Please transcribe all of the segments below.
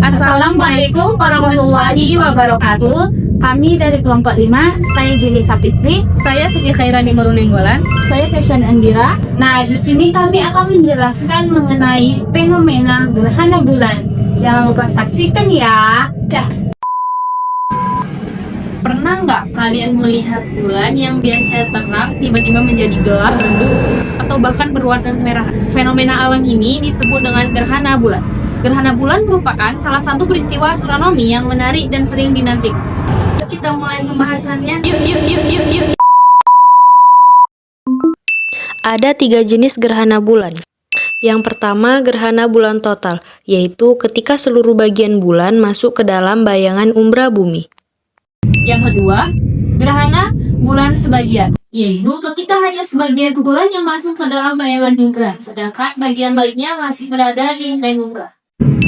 Assalamualaikum warahmatullahi wabarakatuh. Kami dari kelompok 5, saya Jili Sapitri, Saya Siti Khairani Marunenggolan. Saya Fashion Andira. Nah, di sini kami akan menjelaskan mengenai fenomena gerhana bulan. Jangan lupa saksikan ya. Pernah nggak kalian melihat bulan yang biasa terang tiba-tiba menjadi gelap, redup, atau bahkan berwarna merah? Fenomena alam ini disebut dengan gerhana bulan. Gerhana bulan merupakan salah satu peristiwa astronomi yang menarik dan sering dinantikan. Yuk kita mulai pembahasannya. Yuk. Ada 3 jenis gerhana bulan. Yang pertama, gerhana bulan total, yaitu ketika seluruh bagian bulan masuk ke dalam bayangan umbra bumi. Yang kedua, gerhana bulan sebagian, yaitu ketika hanya sebagian bulan yang masuk ke dalam bayangan umbra, sedangkan bagian lainnya masih berada di penumbra.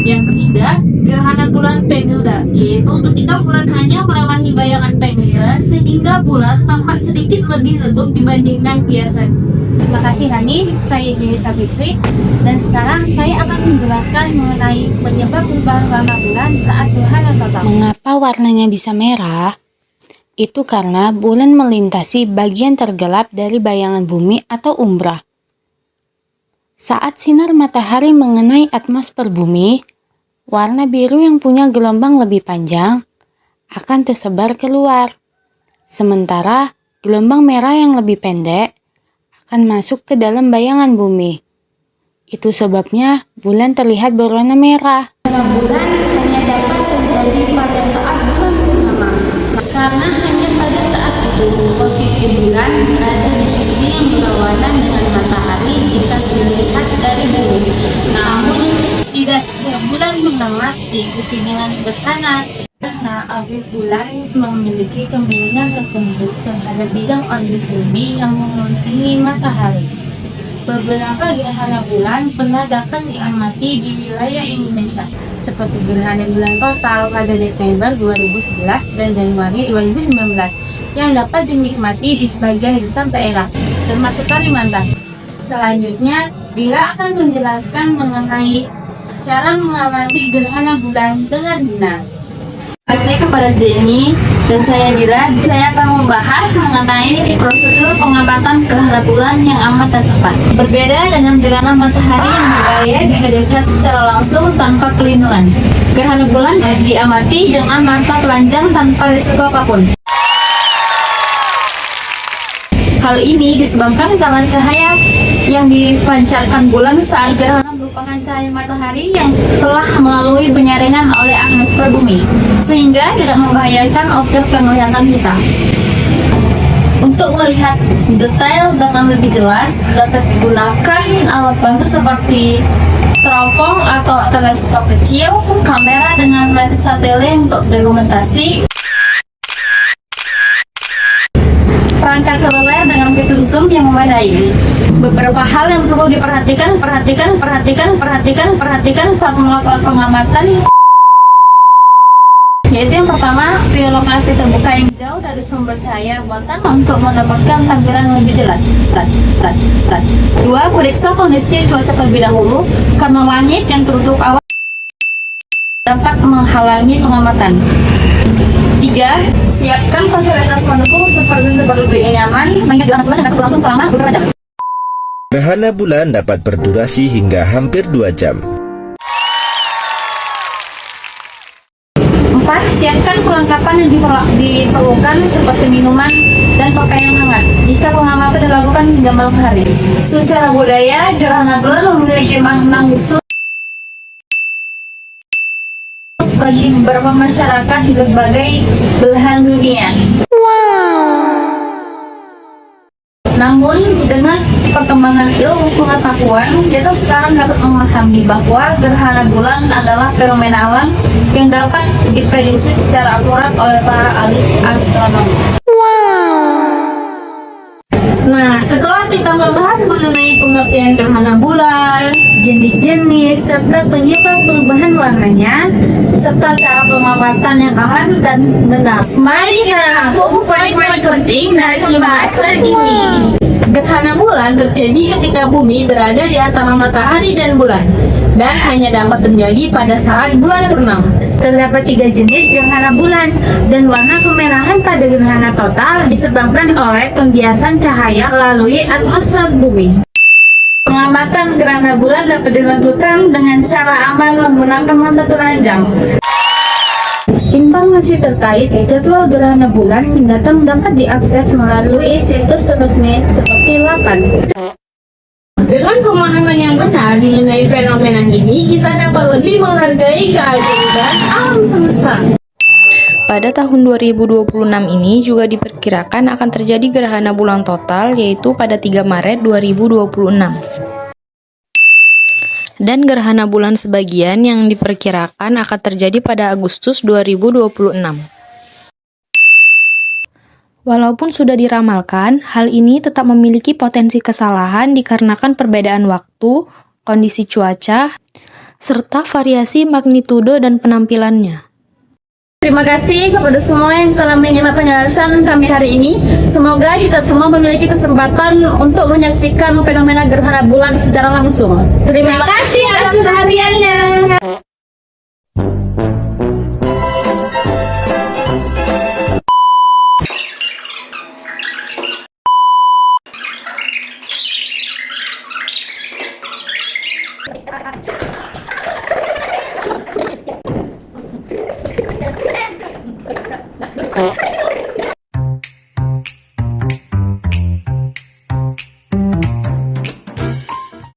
Yang ketiga, gerhana bulan penumbra, yaitu ketika bulan hanya melewati bayangan penumbra sehingga bulan tampak sedikit lebih redup dibandingkan biasanya. Terima kasih Hani, saya Jili Sapitri, dan sekarang saya akan menjelaskan mengenai penyebab perubahan warna bulan saat gerhana total. Mengapa warnanya bisa merah? Itu karena bulan melintasi bagian tergelap dari bayangan bumi atau umbra. Saat sinar matahari mengenai atmosfer bumi, warna biru yang punya gelombang lebih panjang akan tersebar keluar. Sementara gelombang merah yang lebih pendek akan masuk ke dalam bayangan bumi. Itu sebabnya bulan terlihat berwarna merah. Bulan hanya dapat terjadi pada saat bulan purnama, karena hanya pada saat itu posisi bulan berada di sisi yang berlawanan dengan matahari jika dilihat dari bumi. Namun tidak setiap bulan purnama diikuti dengan gerhana, karena orbit bulan memiliki kemiringan tertentu terhadap bidang orbit bumi yang mengelilingi matahari. Beberapa gerhana bulan pernah dapat diamati di wilayah Indonesia, seperti gerhana bulan total pada Desember 2011 dan Januari 2019, yang dapat dinikmati di sebagian besar daerah, termasuk Kalimantan. Selanjutnya, Dira akan menjelaskan mengenai cara mengamati gerhana bulan dengan benar. Terima kasih kepada Jenny dan saya Dira. Saya akan membahas mengenai prosedur pengamatan gerhana bulan yang aman dan tepat. Berbeda dengan gerhana matahari yang berbahaya jika dilihat secara langsung tanpa pelindungan. Gerhana bulan diamati dengan mata telanjang tanpa risiko apapun. Hal ini disebabkan karena cahaya yang dipancarkan bulan saat gerhana merupakan cahaya matahari yang telah melalui penyaringan oleh atmosfer bumi, sehingga tidak membahayakan objek penglihatan kita. Untuk melihat detail dengan lebih jelas, dapat digunakan alat bantu seperti teropong atau teleskop kecil, kamera dengan lensa tele untuk dokumentasi, perangkat seluler dengan fitur zoom yang memadai. Beberapa hal yang perlu diperhatikan saat melakukan pengamatan, yaitu yang pertama, pilih lokasi terbuka yang jauh dari sumber cahaya buatan untuk mendapatkan tampilan yang lebih jelas. Dua, periksa kondisi cuaca terlebih dahulu, karena langit yang tertutup awan dapat menghalangi pengamatan. 3. Siapkan fasilitas pendukung seperti tempat duduk yang nyaman, mengingat gerhana bulan dapat berlangsung selama beberapa jam. Gerhana bulan dapat berdurasi hingga hampir 2 jam. 4. Siapkan perlengkapan yang diperlukan seperti minuman dan pakaian hangat jika pengamatan dilakukan hingga malam hari. Secara budaya, gerhana bulan memiliki makna khusus bagi beberapa masyarakat di berbagai belahan dunia. Namun, dengan perkembangan ilmu pengetahuan, kita sekarang dapat memahami bahwa gerhana bulan adalah fenomena alam yang dapat diprediksi secara akurat oleh para ahli astronomi. Nah, setelah kita membahas mengenai pengertian gerhana bulan, Jenis-jenis serta penyebab perubahan warnanya, serta cara pengamatan yang aman dan benar, mari kita rangkum poin-poin penting dari pembahasan ini. Gerhana bulan terjadi ketika bumi berada di antara matahari dan bulan, dan hanya dapat terjadi pada saat bulan purnama. Terdapat 3 jenis gerhana bulan, dan warna kemerahan pada gerhana total disebabkan oleh pembiasan cahaya melalui atmosfer bumi. Pengamatan gerhana bulan dapat dilakukan dengan cara aman menggunakan mata telanjang. Informasi terkait jadwal gerhana bulan mendatang dapat diakses melalui situs resmi seperti Lapan. Dengan pemahaman yang benar mengenai fenomena ini, kita dapat lebih menghargai keajaiban alam semesta. Pada tahun 2026 ini juga diperkirakan akan terjadi gerhana bulan total, yaitu pada 3 Maret 2026. Dan gerhana bulan sebagian yang diperkirakan akan terjadi pada Agustus 2026. Walaupun sudah diramalkan, hal ini tetap memiliki potensi kesalahan dikarenakan perbedaan waktu, kondisi cuaca, serta variasi magnitudo dan penampilannya. Terima kasih kepada semua yang telah menyimak penjelasan kami hari ini. Semoga kita semua memiliki kesempatan untuk menyaksikan fenomena gerhana bulan secara langsung. Terima kasih atas perhatiannya. Terima kasih.